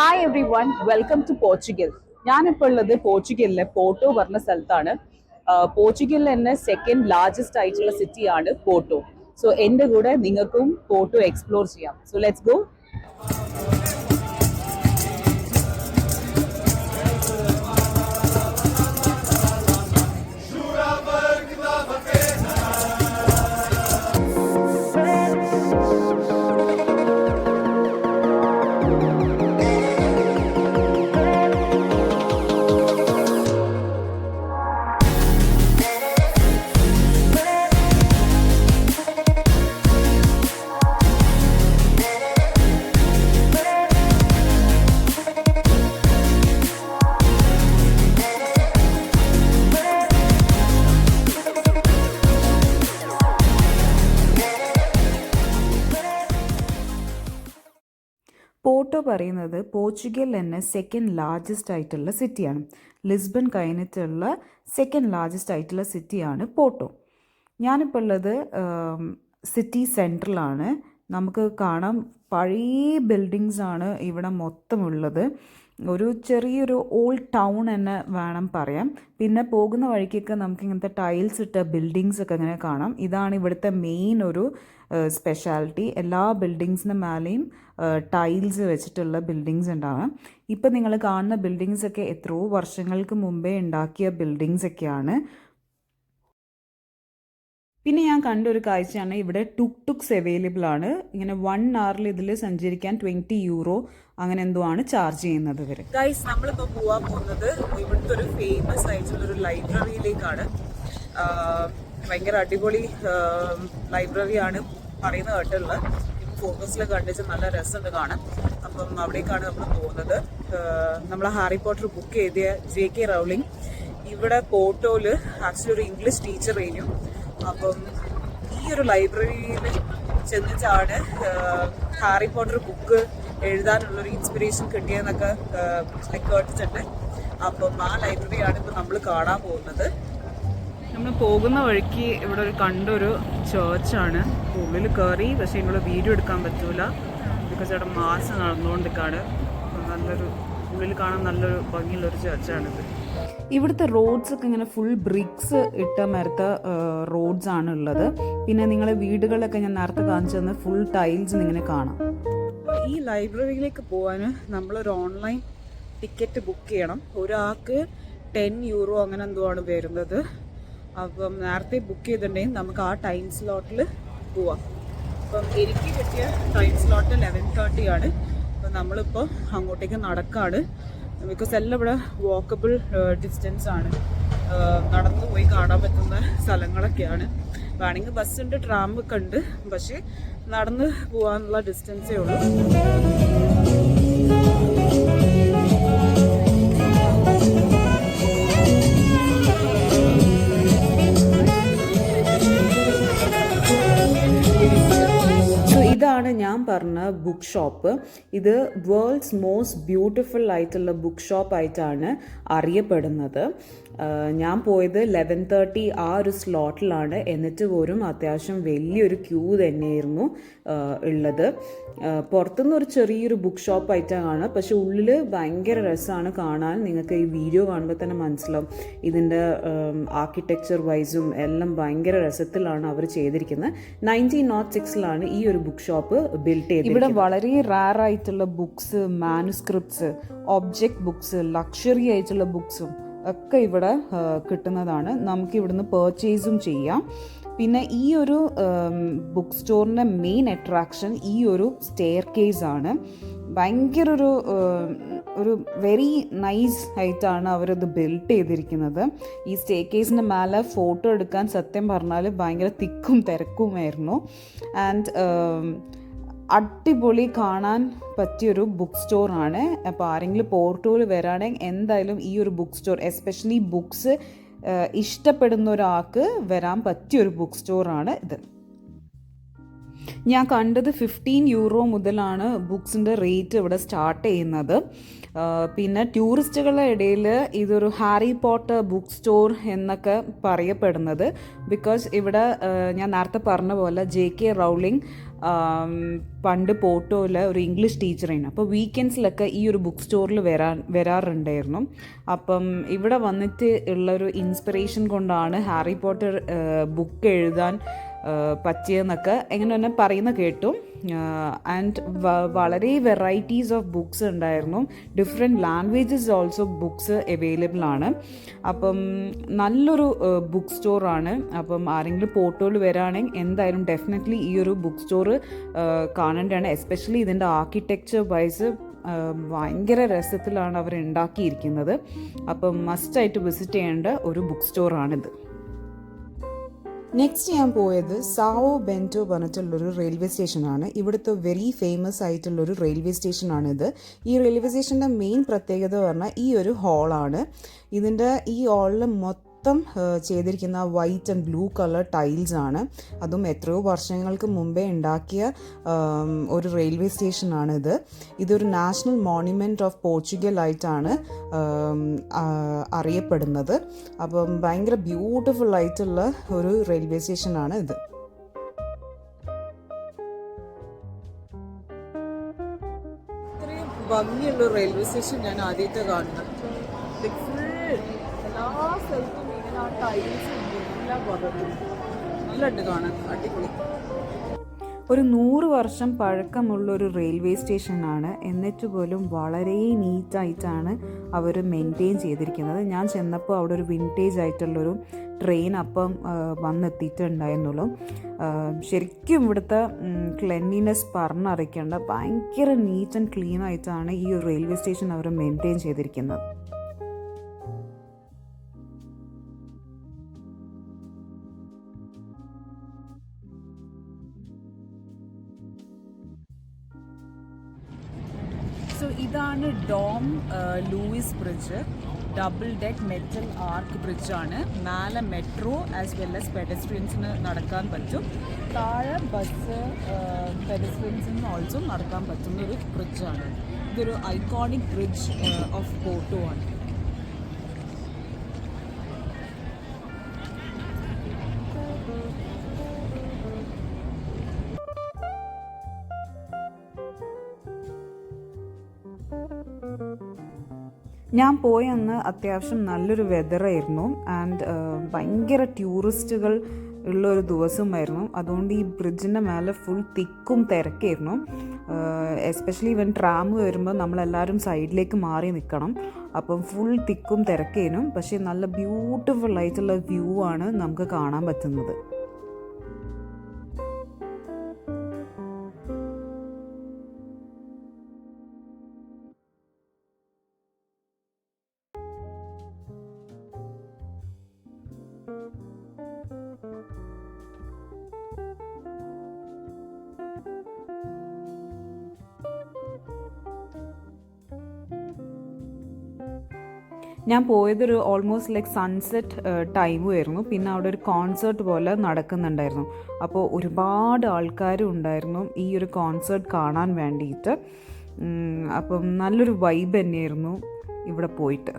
Hi everyone, welcome to Portugal. ഞാനിപ്പോൾ ഉള്ളത് പോർച്ചുഗലിലെ Porto പറഞ്ഞ സ്ഥലത്താണ്. പോർച്ചുഗലിൽ തന്നെ സെക്കൻഡ് ലാർജസ്റ്റ് ആയിട്ടുള്ള സിറ്റിയാണ് പോർട്ടോ. സോ എൻ്റെ കൂടെ നിങ്ങൾക്കും പോർട്ടോ എക്സ്പ്ലോർ ചെയ്യാം. So let's go. പോർട്ടോ പറയുന്നത് പോർച്ചുഗൽ തന്നെ സെക്കൻഡ് ലാർജസ്റ്റ് ആയിട്ടുള്ള സിറ്റിയാണ്. ലിസ്ബൺ കഴിഞ്ഞിട്ടുള്ള സെക്കൻഡ് ലാർജസ്റ്റ് ആയിട്ടുള്ള സിറ്റിയാണ് പോർട്ടോ. ഞാനിപ്പോൾ ഉള്ളത് സിറ്റി സെൻട്രലാണ്. നമുക്ക് കാണാം പഴയ ബിൽഡിങ്സ് ആണ് ഇവിടെ മൊത്തമുള്ളത്. ഒരു ചെറിയൊരു ഓൾഡ് ടൗൺ തന്നെ വേണം പറയാം. പിന്നെ പോകുന്ന വഴിക്കൊക്കെ നമുക്ക് ഇങ്ങനത്തെ ടൈൽസ് ഇട്ട ബിൽഡിങ്സ് ഒക്കെ അങ്ങനെ കാണാം. ഇതാണ് ഇവിടുത്തെ മെയിൻ ഒരു സ്പെഷ്യാലിറ്റി. എല്ലാ ബിൽഡിങ്സിന് മേലെയും ടൈൽസ് വെച്ചിട്ടുള്ള ബിൽഡിങ്സ് ഉണ്ടാവാം. ഇപ്പം നിങ്ങൾ കാണുന്ന ബിൽഡിങ്സ് ഒക്കെ എത്രയോ വർഷങ്ങൾക്ക് മുമ്പേ ഉണ്ടാക്കിയ ബിൽഡിങ്സ് ഒക്കെയാണ്. പിന്നെ ഞാൻ കണ്ട ഒരു കാഴ്ചയാണ് ഇവിടെ ടുക്സ് അവൈലബിൾ ആണ്. ഇങ്ങനെ 1 hour ഇതിൽ സഞ്ചരിക്കാൻ 20 euro അങ്ങനെ എന്തോ ആണ് ചാർജ് ചെയ്യുന്നത് ഇവർ. ഗൈസ്, നമ്മളിപ്പോൾ പോകാൻ പോകുന്നത് ഇവിടുത്തെ ഒരു ഫേമസ് ആയിട്ടുള്ളൊരു ലൈബ്രറിയിലേക്കാണ്. ഭയങ്കര അടിപൊളി ലൈബ്രറിയാണ് പറയുന്നത് കേട്ടുള്ളത്. ഫോട്ടോസിൽ കണ്ടിച്ച് നല്ല രസമുണ്ട് കാണാൻ. അപ്പം അവിടേക്കാണ് നമ്മൾ പോകുന്നത്. നമ്മൾ ഹാരി പോട്ടർ ബുക്ക് എഴുതിയ JK റൗളിംഗ് ഇവിടെ പോർട്ടോയിൽ ആക്ച്വലി ഒരു ഇംഗ്ലീഷ് ടീച്ചർ ആയിരുന്നു. അപ്പം ഈ ഒരു ലൈബ്രറിയിൽ ചെന്നിട്ടാണ് ഹാരി പോട്ടർ ബുക്ക് എഴുതാനുള്ളൊരു ഇൻസ്പിറേഷൻ കിട്ടിയെന്നൊക്കെ കേട്ടിട്ടുണ്ട്. അപ്പം ആ ലൈബ്രറിയാണ് ഇപ്പം നമ്മൾ കാണാൻ പോകുന്നത്. നമ്മൾ പോകുന്ന വഴിക്ക് ഇവിടെ കണ്ടൊരു ചേർച്ചാണ്. ഉള്ളിൽ കയറി, പക്ഷേ ഇവിടെ വീഡിയോ എടുക്കാൻ പറ്റൂല ബിക്കോസ് ഇവിടെ മാസ് നടന്നുകൊണ്ടിരിക്കുകയാണ്. നല്ലൊരു ഉള്ളിൽ കാണാൻ നല്ലൊരു ഭംഗിയുള്ളൊരു ചേർച്ചാണിത്. ഇവിടുത്തെ റോഡ്സ് ഒക്കെ ഇങ്ങനെ ഫുൾ ബ്രിക്സ് ഇട്ട മരത്തെ റോഡ്സ് ആണ് ഉള്ളത്. പിന്നെ നിങ്ങളെ വീടുകളൊക്കെ ഞാൻ നേരത്തെ കാണിച്ചു തന്ന ഫുൾ ടൈൽസ് ഇങ്ങനെ കാണാം. ഈ ലൈബ്രറിയിലേക്ക് പോകാൻ നമ്മളൊരു ഓൺലൈൻ ടിക്കറ്റ് ബുക്ക് ചെയ്യണം. ഒരാൾക്ക് 10 euro അങ്ങനെ എന്തോ ആണ് വരുന്നത്. അപ്പം നേരത്തെ ബുക്ക് ചെയ്തിട്ടുണ്ടെങ്കിൽ നമുക്ക് ആ ടൈം സ്ലോട്ടിൽ പോവാം. അപ്പം എനിക്ക് കിട്ടിയ ടൈം സ്ലോട്ട് 11:30 ആണ്. അപ്പം നമ്മളിപ്പോൾ അങ്ങോട്ടേക്ക് നടക്കാണ്. ബിക്കോസ് എല്ലാം ഇവിടെ വാക്കബിൾ ഡിസ്റ്റൻസ് ആണ്. നടന്നു പോയി കാണാൻ പറ്റുന്ന സ്ഥലങ്ങളൊക്കെയാണ്. വേണമെങ്കിൽ ബസ്സുണ്ട്, ട്രാമൊക്കെ ഉണ്ട്, പക്ഷേ നടന്ന് പോകാനുള്ള ഡിസ്റ്റൻസേ ഉള്ളൂ. ഇതാണ് ഞാൻ പറഞ്ഞ ബുക്ക് ഷോപ്പ്. ഇത് വേൾഡ്സ് മോസ്റ്റ് ബ്യൂട്ടിഫുൾ ആയിട്ടുള്ള ബുക്ക് ഷോപ്പ് ആയിട്ടാണ് അറിയപ്പെടുന്നത്. ഞാൻ പോയത് 11:30 ആ ഒരു സ്ലോട്ടിലാണ്. എന്നിട്ട് പോലും അത്യാവശ്യം വലിയൊരു ക്യൂ തന്നെയായിരുന്നു ഉള്ളത്. പുറത്തുനിന്ന് ഒരു ചെറിയൊരു ബുക്ക് ഷോപ്പ് ആയിട്ടാണ്, പക്ഷെ ഉള്ളിൽ ഭയങ്കര രസമാണ് കാണാൻ. നിങ്ങൾക്ക് ഈ വീഡിയോ കാണുമ്പോൾ തന്നെ മനസ്സിലാവും ഇതിൻ്റെ ആർക്കിടെക്ചർ വൈസും എല്ലാം ഭയങ്കര രസത്തിലാണ് അവർ ചെയ്തിരിക്കുന്നത്. 1906 ഈ ഒരു ബുക്ക് ഷോപ്പ് ബിൽഡ് ചെയ്തത്. ഇവിടെ വളരെ റയർ ആയിട്ടുള്ള books, manuscripts, object books, luxury ആയിട്ടുള്ള ബുക്സും ഒക്കെ ഇവിടെ കിട്ടുന്നതാണ്. നമുക്ക് ഇവിടുന്ന് പർച്ചേസും ചെയ്യാം. പിന്നെ ഈ ഒരു ബുക്ക് സ്റ്റോറിൻ്റെ മെയിൻ അട്രാക്ഷൻ ഈ ഒരു സ്റ്റെയർ കേസ് ആണ്. ഭയങ്കര ഒരു വെരി നൈസ് ആയിട്ടാണ് അവരത് ബിൽഡ് ചെയ്തിരിക്കുന്നത്. ഈ സ്റ്റെയർ കേസിൻ്റെ മേലെ ഫോട്ടോ എടുക്കാൻ സത്യം പറഞ്ഞാൽ ഭയങ്കര തിക്കും തിരക്കുമായിരുന്നു. ആൻഡ് അടിപൊളി കാണാൻ പറ്റിയൊരു ബുക്ക് സ്റ്റോറാണ്. അപ്പോൾ ആരെങ്കിലും പോർട്ടോയിൽ വരാണെങ്കിൽ എന്തായാലും ഈ ഒരു ബുക്ക് സ്റ്റോർ, എസ്പെഷ്യലി ബുക്സ് ഇഷ്ടപ്പെടുന്ന ഒരാൾക്ക് വരാൻ പറ്റിയൊരു ബുക്ക് സ്റ്റോറാണ് ഇത്. ഞാൻ കണ്ടത് 15 euro മുതലാണ് ബുക്സിൻ്റെ റേറ്റ് ഇവിടെ സ്റ്റാർട്ട് ചെയ്യുന്നത്. പിന്നെ ടൂറിസ്റ്റുകളുടെ ഇടയിൽ ഇതൊരു ഹാരി പോട്ടർ ബുക്ക് സ്റ്റോർ എന്നൊക്കെ പറയപ്പെടുന്നത്. ബിക്കോസ് ഇവിടെ ഞാൻ നേരത്തെ പറഞ്ഞ പോലെ JK റൗളിംഗ് പണ്ട് പോർട്ടോയിൽ ഒരു ഇംഗ്ലീഷ് ടീച്ചറായിരുന്നു. അപ്പോൾ വീക്കെൻഡ്സിലൊക്കെ ഈ ഒരു ബുക്ക് സ്റ്റോറിൽ വരാറുണ്ടായിരുന്നു. അപ്പം ഇവിടെ വന്നിട്ട് ഉള്ളൊരു ഇൻസ്പിറേഷൻ കൊണ്ടാണ് ഹാരി പോട്ടർ ബുക്ക് എഴുതാൻ പറ്റിയെന്നൊക്കെ എങ്ങനെ തന്നെ പറയുന്ന കേട്ടു. ആൻഡ് വളരെ വെറൈറ്റീസ് ഓഫ് ബുക്സ് ഉണ്ടായിരുന്നു. Different languages also books available ആണ്. അപ്പം നല്ലൊരു ബുക്ക് സ്റ്റോറാണ്. അപ്പം ആരെങ്കിലും പോർട്ടോയിൽ വരാണെങ്കിൽ എന്തായാലും ഡെഫിനറ്റ്ലി ഈ ഒരു ബുക്ക് സ്റ്റോറ് കാണേണ്ടതാണ്. എസ്പെഷ്യലി ഇതിൻ്റെ ആർക്കിടെക്ചർ വൈസ് ഭയങ്കര രസത്തിലാണ് അവർ ഉണ്ടാക്കിയിരിക്കുന്നത്. അപ്പം മസ്റ്റായിട്ട് വിസിറ്റ് ചെയ്യേണ്ട ഒരു ബുക്ക് സ്റ്റോറാണിത്. നെക്സ്റ്റ് ഞാൻ പോയത് സാവോ ബെൻറ്റോ പറഞ്ഞിട്ടുള്ളൊരു റെയിൽവേ സ്റ്റേഷനാണ്. ഇവിടുത്തെ വെരി ഫേമസ് ആയിട്ടുള്ളൊരു റെയിൽവേ സ്റ്റേഷനാണിത്. ഈ റെയിൽവേ സ്റ്റേഷൻ്റെ മെയിൻ പ്രത്യേകത പറഞ്ഞാൽ ഈ ഒരു ഹാളാണ്. ഇതിൻ്റെ ഈ ഹാളിൽ മൊത്തം ചെയ്തിരിക്കുന്ന white and blue colour tiles ആണ്. അതും എത്രയോ വർഷങ്ങൾക്ക് മുമ്പേ ഉണ്ടാക്കിയ ഒരു റെയിൽവേ സ്റ്റേഷനാണിത്. ഇതൊരു നാഷണൽ മോണ്യുമെൻറ്റ് ഓഫ് പോർച്ചുഗൽ ആയിട്ടാണ് അറിയപ്പെടുന്നത്. അപ്പം ഭയങ്കര ബ്യൂട്ടിഫുൾ ആയിട്ടുള്ള ഒരു റെയിൽവേ സ്റ്റേഷനാണ് ഇത്. ഇത്രയും ഭംഗിയുള്ള റെയിൽവേ സ്റ്റേഷൻ ഞാൻ ആദ്യമായിട്ട് കാണുന്നത്. എല്ലാ സ്ഥലത്തും ഇങ്ങനെ ആ ടൈൽസ് എല്ലാ ഭാഗത്തും നല്ലുണ്ട് കാണാൻ, അടിപൊളി. ഒരു 100 വർഷം പഴക്കമുള്ളൊരു റെയിൽവേ സ്റ്റേഷനാണ്. എന്നിട്ട് പോലും വളരെ നീറ്റായിട്ടാണ് അവർ മെയിൻറ്റെയിൻ ചെയ്തിരിക്കുന്നത്. ഞാൻ ചെന്നപ്പോൾ അവിടെ ഒരു വിൻറ്റേജ് ആയിട്ടുള്ളൊരു ട്രെയിൻ അപ്പം വന്നെത്തിയിട്ടുണ്ടായിരുന്നുള്ളൂ. ശരിക്കും ഇവിടുത്തെ ക്ലെൻലിനെസ് പറഞ്ഞറിയിക്കേണ്ട ഭയങ്കര നീറ്റ് ആൻഡ് ക്ലീൻ ആയിട്ടാണ് ഈ ഒരു റെയിൽവേ സ്റ്റേഷൻ അവർ മെയിൻറ്റെയിൻ ചെയ്തിരിക്കുന്നത്. സോ ഇതാണ് Dom Luis bridge. Double deck metal arch ബ്രിഡ്ജാണ്. മേലെ മെട്രോ ആസ് വെൽ ആസ് പെഡസ്ട്രിയൻസിന് നടക്കാൻ പറ്റും. താഴെ ബസ് പെഡസ്ട്രിയൻസിന് ഓൾസോ നടക്കാൻ പറ്റുന്ന ഒരു ബ്രിഡ്ജാണ്. ഇതൊരു ഐക്കോണിക് ബ്രിഡ്ജ് ഓഫ് പോർട്ടോ ആണ്. ഞാൻ പോയ അന്ന് അത്യാവശ്യം നല്ലൊരു വെതറായിരുന്നു. ആൻഡ് ഭയങ്കര ടൂറിസ്റ്റുകൾ ഉള്ളൊരു ദിവസമായിരുന്നു. അതുകൊണ്ട് ഈ ബ്രിഡ്ജിൻ്റെ മേലെ ഫുൾ തിക്കും തിരക്കായിരുന്നു. എസ്പെഷ്യലി ഇവൻ ട്രാം വരുമ്പോൾ നമ്മളെല്ലാവരും സൈഡിലേക്ക് മാറി നിൽക്കണം. അപ്പം ഫുൾ തിക്കും തിരക്കേനും. പക്ഷേ നല്ല ബ്യൂട്ടിഫുൾ ആയിട്ടുള്ള വ്യൂ ആണ് നമുക്ക് കാണാൻ പറ്റുന്നത്. ഞാൻ പോയതൊരു ഓൾമോസ്റ്റ് ലൈക്ക് സൺസെറ്റ് ടൈമും ആയിരുന്നു. പിന്നെ അവിടെ ഒരു കോൺസേർട്ട് പോലെ നടക്കുന്നുണ്ടായിരുന്നു. അപ്പോൾ ഒരുപാട് ആൾക്കാരും ഉണ്ടായിരുന്നു ഈ ഒരു കോൺസേർട്ട് കാണാൻ വേണ്ടിയിട്ട്. അപ്പം നല്ലൊരു വൈബ് തന്നെയായിരുന്നു ഇവിടെ പോയിട്ട്.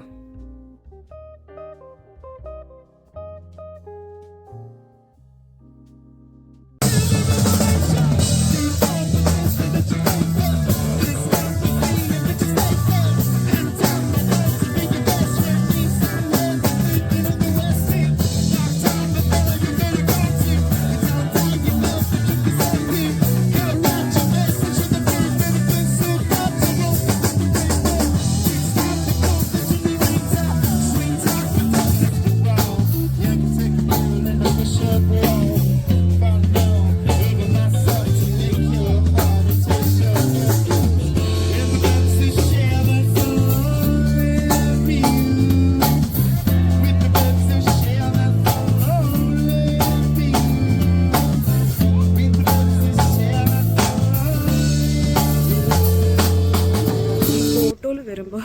വരുമ്പോൾ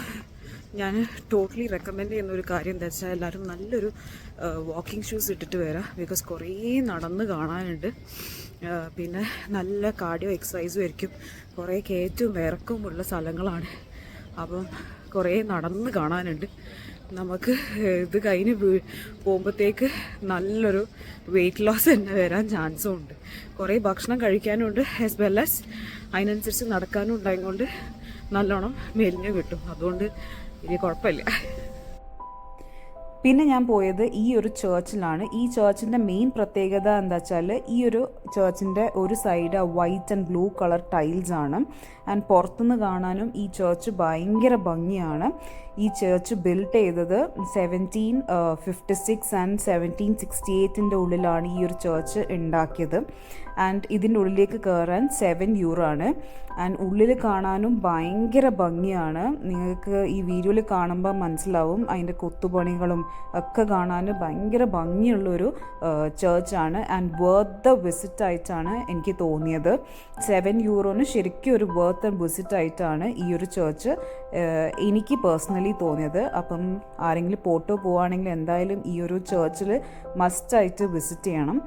ഞാൻ ടോട്ടലി റെക്കമെൻഡ് ചെയ്യുന്ന ഒരു കാര്യം എന്താ വെച്ചാൽ എല്ലാവരും നല്ലൊരു വാക്കിംഗ് ഷൂസ് ഇട്ടിട്ട് വരാം. ബിക്കോസ് കുറേ നടന്ന് കാണാനുണ്ട്. പിന്നെ നല്ല കാർഡിയോ എക്സസൈസും ആയിരിക്കും. കുറേ കയറ്റവും ഇറക്കവും ഉള്ള സ്ഥലങ്ങളാണ്. അപ്പം കുറേ നടന്ന് കാണാനുണ്ട്. നമുക്ക് ഇത് കഴിഞ്ഞ് പോകുമ്പോഴത്തേക്ക് നല്ലൊരു വെയിറ്റ് ലോസ് തന്നെ വരാൻ ചാൻസും ഉണ്ട്. കുറേ ഭക്ഷണം കഴിക്കാനും ഉണ്ട്, ആസ് വെൽ ആസ് അതിനനുസരിച്ച് നടക്കാനും ഉണ്ടായതുകൊണ്ട് നല്ലോണം മെലിഞ്ഞ് കിട്ടും. അതുകൊണ്ട് ഇനി കുഴപ്പമില്ല. പിന്നെ ഞാൻ പോയത് ഈ ഒരു ചേർച്ചിലാണ്. ഈ ചേർച്ചിൻ്റെ മെയിൻ പ്രത്യേകത എന്താ വെച്ചാൽ, ഈ ഒരു ചേർച്ചിൻ്റെ ഒരു side white and blue colour tiles ആണ്. ആൻഡ് പുറത്തുനിന്ന് കാണാനും ഈ ചേർച്ച് ഭയങ്കര ഭംഗിയാണ്. ഈ ചേർച്ച് ബിൽഡ് ചെയ്തത് 1756 ആൻഡ് 1768 ഉള്ളിലാണ് ഈ ഒരു ചേർച്ച് ഉണ്ടാക്കിയത്. ആൻഡ് ഇതിൻ്റെ ഉള്ളിലേക്ക് കയറാൻ €7 ആണ്. ആൻഡ് ഉള്ളിൽ കാണാനും ഭയങ്കര ഭംഗിയാണ്. നിങ്ങൾക്ക് ഈ വീഡിയോയിൽ കാണുമ്പോൾ മനസ്സിലാവും അതിൻ്റെ കൊത്തുപണികളും ഒക്കെ കാണാൻ ഭയങ്കര ഭംഗിയുള്ളൊരു ചേർച്ചാണ്. ആൻഡ് വർത്ത് ദ വിസിറ്റ് ആയിട്ടാണ് എനിക്ക് തോന്നിയത്. €7 ശരിക്കും ഒരു വർത്ത് ആൻഡ് വിസിറ്റ് ആയിട്ടാണ് ഈ ഒരു ചേർച്ച് എനിക്ക് പേഴ്സണലി തോന്നിയത്. അപ്പം ആരെങ്കിലും പോട്ടോ പോവുകയാണെങ്കിൽ എന്തായാലും ഈ ഒരു ചേർച്ചിൽ മസ്റ്റായിട്ട് വിസിറ്റ് ചെയ്യണം.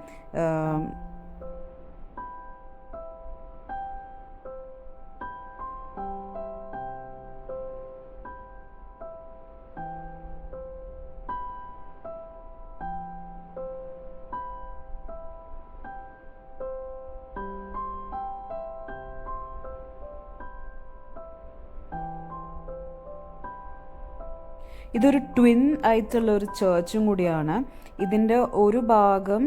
ഇതൊരു ട്വിൻ ആയിട്ടുള്ള ഒരു ചേർച്ചും കൂടിയാണ്. ഇതിൻ്റെ ഒരു ഭാഗം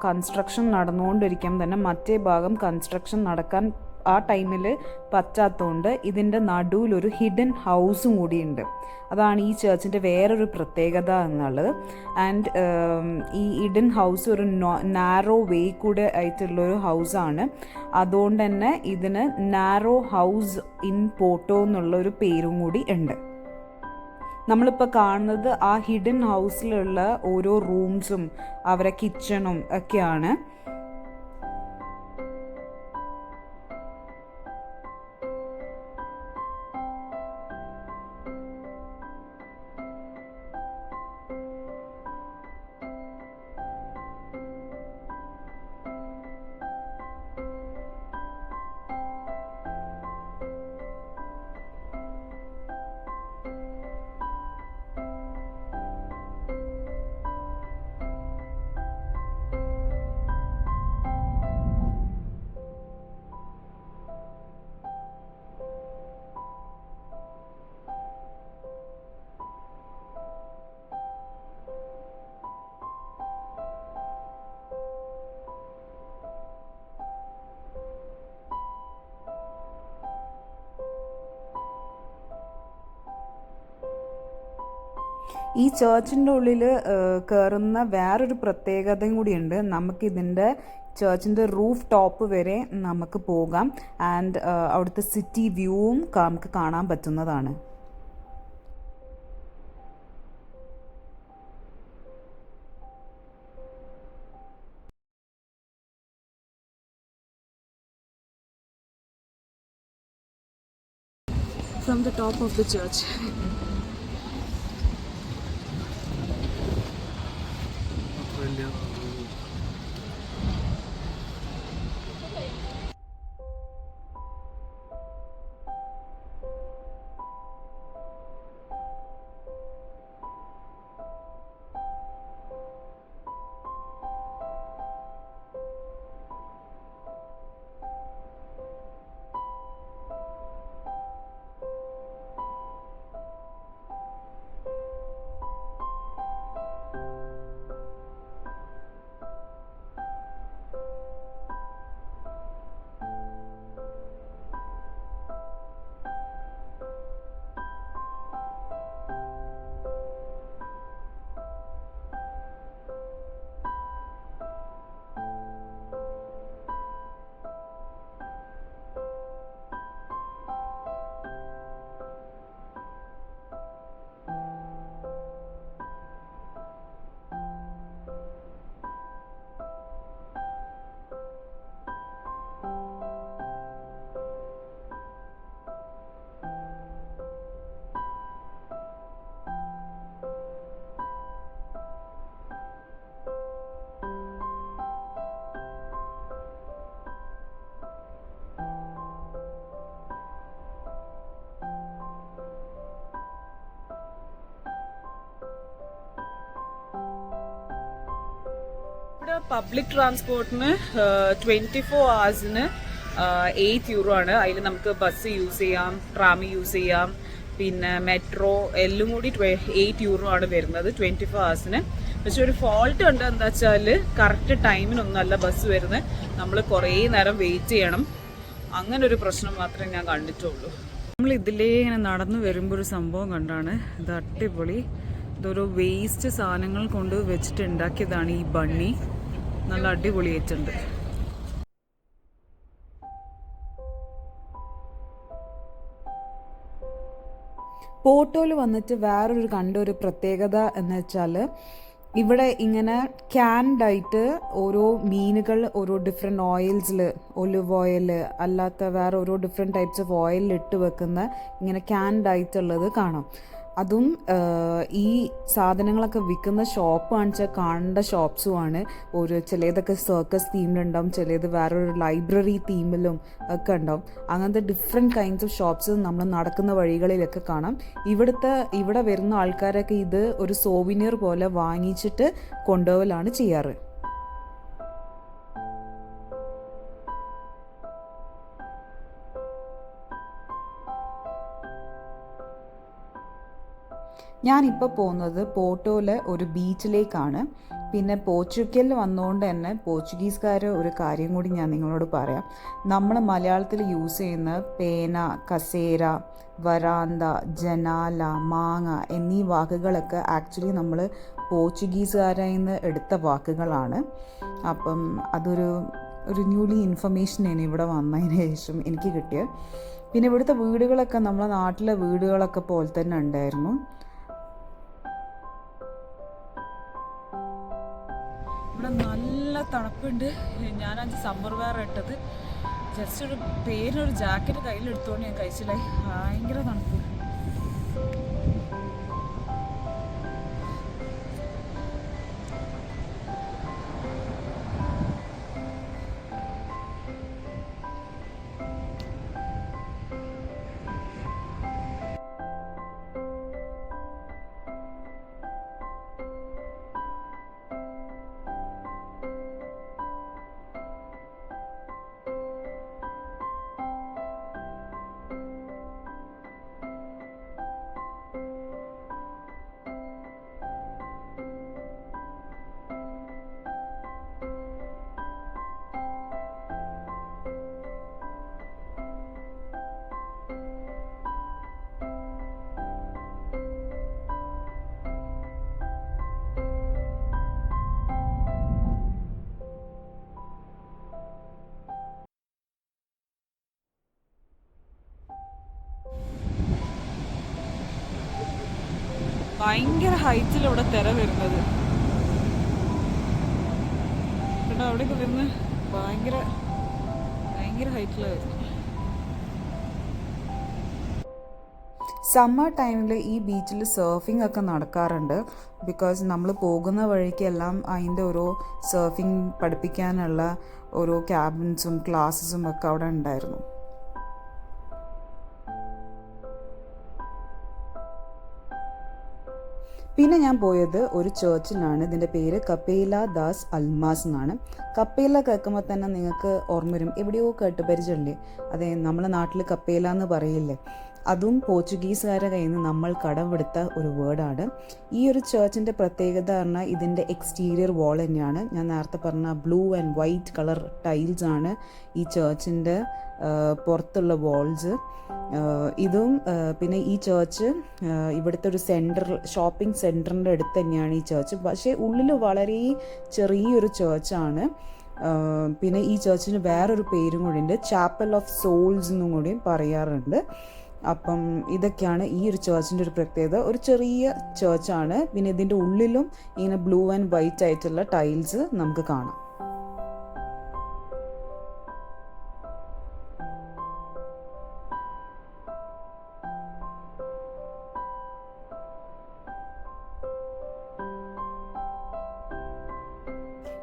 കൺസ്ട്രക്ഷൻ നടന്നുകൊണ്ടിരിക്കും തന്നെ, മറ്റേ ഭാഗം കൺസ്ട്രക്ഷൻ നടക്കാൻ ആ ടൈമിൽ പറ്റാത്തതുകൊണ്ട് ഇതിൻ്റെ നടുവിലൊരു ഹിഡൻ ഹൗസും കൂടിയുണ്ട്. അതാണ് ഈ ചേർച്ചിൻ്റെ വേറൊരു പ്രത്യേകത എന്നുള്ളത്. ആൻഡ് ഈ ഹിഡൻ ഹൗസ് ഒരു നാരോ വേ കൂടെ ആയിട്ടുള്ളൊരു ഹൗസാണ്. അതുകൊണ്ട് തന്നെ ഇതിന് നാരോ ഹൗസ് ഇൻ പോർട്ടോ എന്നുള്ളൊരു പേരും കൂടി ഉണ്ട്. നമ്മളിപ്പോൾ കാണുന്നത് ആ ഹിഡൻ ഹൗസിലുള്ള ഓരോ റൂംസും അവരെ കിച്ചണും ഒക്കെയാണ്. ഈ ചേർച്ചിൻ്റെ ഉള്ളിൽ കയറുന്ന വേറൊരു പ്രത്യേകതയും കൂടിയുണ്ട്. നമുക്കിതിൻ്റെ ചേർച്ചിൻ്റെ റൂഫ് ടോപ്പ് വരെ നമുക്ക് പോകാം. ആൻഡ് അവിടുത്തെ സിറ്റി വ്യൂവും നമുക്ക് കാണാൻ പറ്റുന്നതാണ്. From the top of the church. Public ട്രാൻസ്പോർട്ടിന് 24 hours €8 ആണ്. അതിൽ നമുക്ക് ബസ് യൂസ് ചെയ്യാം, ട്രാം യൂസ് ചെയ്യാം, പിന്നെ മെട്രോ എല്ലാം കൂടി €8 ആണ് വരുന്നത് 24 hours. പക്ഷെ ഒരു ഫോൾട്ട് ഉണ്ട്, എന്താ വെച്ചാൽ കറക്റ്റ് ടൈമിനൊന്നുമല്ല ബസ് വരുന്നത്, നമ്മൾ കുറേ നേരം വെയിറ്റ് ചെയ്യണം. അങ്ങനെ ഒരു പ്രശ്നം മാത്രമേ ഞാൻ കണ്ടിട്ടുള്ളൂ. നമ്മൾ ഇതിലേ ഇങ്ങനെ നടന്നു വരുമ്പോൾ ഒരു സംഭവം കണ്ടാണ്, ഇത് അടിപൊളി. ഇതൊരു വേസ്റ്റ് സാധനങ്ങൾ കൊണ്ട് വെച്ചിട്ട് ഉണ്ടാക്കിയതാണ് ഈ ബണ്ണി. നല്ല അടിപൊളിയായിട്ടുണ്ട്. പോർട്ടോയിൽ വന്നിട്ട് വേറൊരു കണ്ടൊരു പ്രത്യേകത എന്ന് വെച്ചാൽ ഇവിടെ ഇങ്ങനെ ക്യാൻഡായിട്ട് ഓരോ മീനുകൾ ഓരോ ഡിഫറെൻറ്റ് ഓയിൽസിൽ, ഒലിവ് ഓയിൽ അല്ലാത്ത വേറെ ഓരോ ഡിഫറെൻറ്റ് ടൈപ്സ് ഓഫ് ഓയിലിൽ ഇട്ട് വെക്കുന്ന ഇങ്ങനെ ക്യാൻഡായിട്ടുള്ളത് കാണാം. അതും ഈ സാധനങ്ങളൊക്കെ വിൽക്കുന്ന ഷോപ്പ് കാണിച്ചാൽ കാണേണ്ട ഷോപ്സുമാണ്. ചിലതൊക്കെ സർക്കസ് തീമിലുണ്ടാവും, ചിലത് വേറൊരു ലൈബ്രറി തീമിലും ഒക്കെ ഉണ്ടാവും. അങ്ങനത്തെ ഡിഫറെൻറ്റ് കൈൻഡ്സ് ഓഫ് ഷോപ്സ് നമ്മൾ നടക്കുന്ന വഴികളിലൊക്കെ കാണാം. ഇവിടെ വരുന്ന ആൾക്കാരൊക്കെ ഇത് ഒരു സോവിനിയർ പോലെ വാങ്ങിച്ചിട്ട് കൊണ്ടുപോകലാണ് ചെയ്യാറ്. ഞാനിപ്പോൾ പോകുന്നത് പോർട്ടോയിലെ ഒരു ബീച്ചിലേക്കാണ്. പിന്നെ പോർച്ചുഗൽ വന്നുകൊണ്ട് തന്നെ പോർച്ചുഗീസുകാർ ഒരു കാര്യം കൂടി ഞാൻ നിങ്ങളോട് പറയാം. നമ്മൾ മലയാളത്തിൽ യൂസ് ചെയ്യുന്ന പേന, കസേര, വരാന്ത, ജനാല, മാങ്ങ എന്നീ വാക്കുകളൊക്കെ ആക്ച്വലി നമ്മൾ പോർച്ചുഗീസുകാരിൽ നിന്ന് എടുത്ത വാക്കുകളാണ്. അപ്പം അതൊരു ന്യൂലി ഇൻഫർമേഷനാണ് ഇവിടെ വന്നതിന് ശേഷം എനിക്ക് കിട്ടിയത്. പിന്നെ ഇവിടുത്തെ വീടുകളൊക്കെ നമ്മളെ നാട്ടിലെ വീടുകളൊക്കെ പോലെ തന്നെ ഉണ്ടായിരുന്നു. ഇവിടെ നല്ല തണുപ്പുണ്ട്. ഞാൻ സമ്മർ വെയർ ഇട്ടത്, ജസ്റ്റ് ഒരു പേരിനൊരു ജാക്കറ്റ് കയ്യിലെടുത്തോണ്ട് ഞാൻ കഴിച്ചില്ലായി. ഭയങ്കര തണുപ്പ്. ഭയങ്കര ഹൈറ്റിൽ ഇവിടെ തിര വരുന്നത് കേട്ടോ. അവിടെയൊക്കെ വരുന്ന ഭയങ്കര ഹൈറ്റിലാണ് വരുന്നത്. സമ്മർ ടൈമിൽ ഈ ബീച്ചിൽ സർഫിംഗ് ഒക്കെ നടക്കാറുണ്ട്. ബിക്കോസ് നമ്മൾ പോകുന്ന വഴിക്കെല്ലാം അതിൻ്റെ ഓരോ സർഫിംഗ് പഠിപ്പിക്കാനുള്ള ഓരോ ക്യാബിൻസും ക്ലാസ്സസും ഒക്കെ അവിടെ ഉണ്ടായിരുന്നു. പിന്നെ ഞാൻ പോയത് ഒരു ചേർച്ചിലാണ്. ഇതിൻ്റെ പേര് കപ്പേല ദാസ് അൽമാസ് എന്നാണ്. കപ്പേല കേൾക്കുമ്പോൾ തന്നെ നിങ്ങൾക്ക് ഓർമ്മ വരും, എവിടെയോ കേട്ട് പരിചയമില്ലേ? അതെ, നമ്മുടെ നാട്ടിൽ കപ്പേല എന്ന് പറയില്ലേ? അതും പോർച്ചുഗീസുകാരുടെ കയ്യിൽ നിന്ന് നമ്മൾ കടമെടുത്ത ഒരു വേർഡാണ്. ഈ ഒരു ചേർച്ചിൻ്റെ പ്രത്യേകത പറഞ്ഞാൽ ഇതിൻ്റെ എക്സ്റ്റീരിയർ വാൾ തന്നെയാണ്. ഞാൻ നേരത്തെ പറഞ്ഞ blue and white colour tiles ആണ് ഈ ചേർച്ചിൻ്റെ പുറത്തുള്ള വാൾസ്. ഇതും പിന്നെ ഈ ചേർച്ച് ഇവിടുത്തെ ഒരു ഷോപ്പിംഗ് സെൻറ്ററിൻ്റെ അടുത്ത് തന്നെയാണ് ഈ ചേർച്ച്. പക്ഷേ ഉള്ളിൽ വളരെ ചെറിയൊരു ചേർച്ചാണ്. പിന്നെ ഈ ചേർച്ചിന് വേറൊരു പേരും കൂടി ഉണ്ട്, ചാപ്പൽ ഓഫ് സോൾസ് എന്നും കൂടി പറയാറുണ്ട്. അപ്പം ഇതൊക്കെയാണ് ഈ ഒരു ചേർച്ചിൻ്റെ ഒരു പ്രത്യേകത. ഒരു ചെറിയ ചേർച്ചാണ്. പിന്നെ ഇതിൻ്റെ ഉള്ളിലും ഇങ്ങനെ ബ്ലൂ ആൻഡ് വൈറ്റ് ആയിട്ടുള്ള ടൈൽസ് നമുക്ക് കാണാം.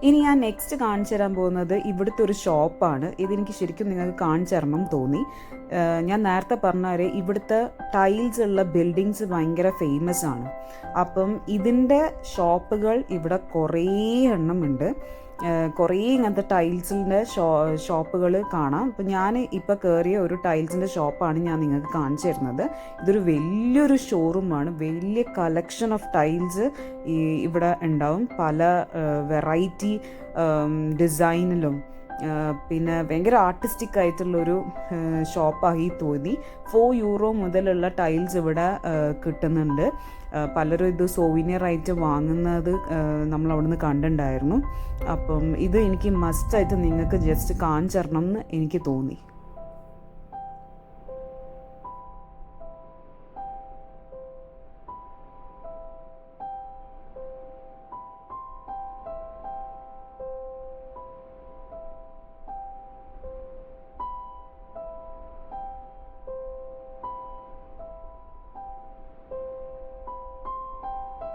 ഇനി ഞാൻ നെക്സ്റ്റ് കാണിച്ചു തരാൻ പോകുന്നത് ഇവിടുത്തെ ഒരു ഷോപ്പാണ്. ഇതെനിക്ക് ശരിക്കും നിങ്ങൾക്ക് കാണിച്ചു തരണം തോന്നി. ഞാൻ നേരത്തെ പറഞ്ഞാൽ ഇവിടുത്തെ ടൈൽസ് ഉള്ള ബിൽഡിങ്സ് ഭയങ്കര ഫേമസ് ആണ്. അപ്പം ഇതിൻ്റെ ഷോപ്പുകൾ ഇവിടെ കുറേ എണ്ണം ഉണ്ട്. കുറേ ഇങ്ങനത്തെ ടൈൽസിൻ്റെ ഷോപ്പുകൾ കാണാം. അപ്പോൾ ഞാൻ ഇപ്പോൾ കയറിയ ഒരു ടൈൽസിൻ്റെ ഷോപ്പാണ് ഞാൻ നിങ്ങൾക്ക് കാണിച്ചു തരുന്നത്. ഇതൊരു വലിയൊരു ഷോറൂമാണ്. വലിയ കളക്ഷൻ ഓഫ് ടൈൽസ് ഇവിടെ ഉണ്ടാവും. പല വെറൈറ്റി ഡിസൈനിലും പിന്നെ ഭയങ്കര ആർട്ടിസ്റ്റിക് ആയിട്ടുള്ളൊരു ഷോപ്പായി തോന്നി. €4 മുതലുള്ള ടൈൽസ് ഇവിടെ കിട്ടുന്നുണ്ട്. പലരും ഇത് സോവിനിയർ ആയിട്ട് വാങ്ങുന്നത് നമ്മൾ അവിടെ നിന്ന് കണ്ടിട്ടുണ്ടായിരുന്നു. അപ്പം ഇത് എനിക്ക് മസ്റ്റായിട്ട് നിങ്ങൾക്ക് ജസ്റ്റ് കാണിച്ചു തരണം എന്ന് എനിക്ക് തോന്നി.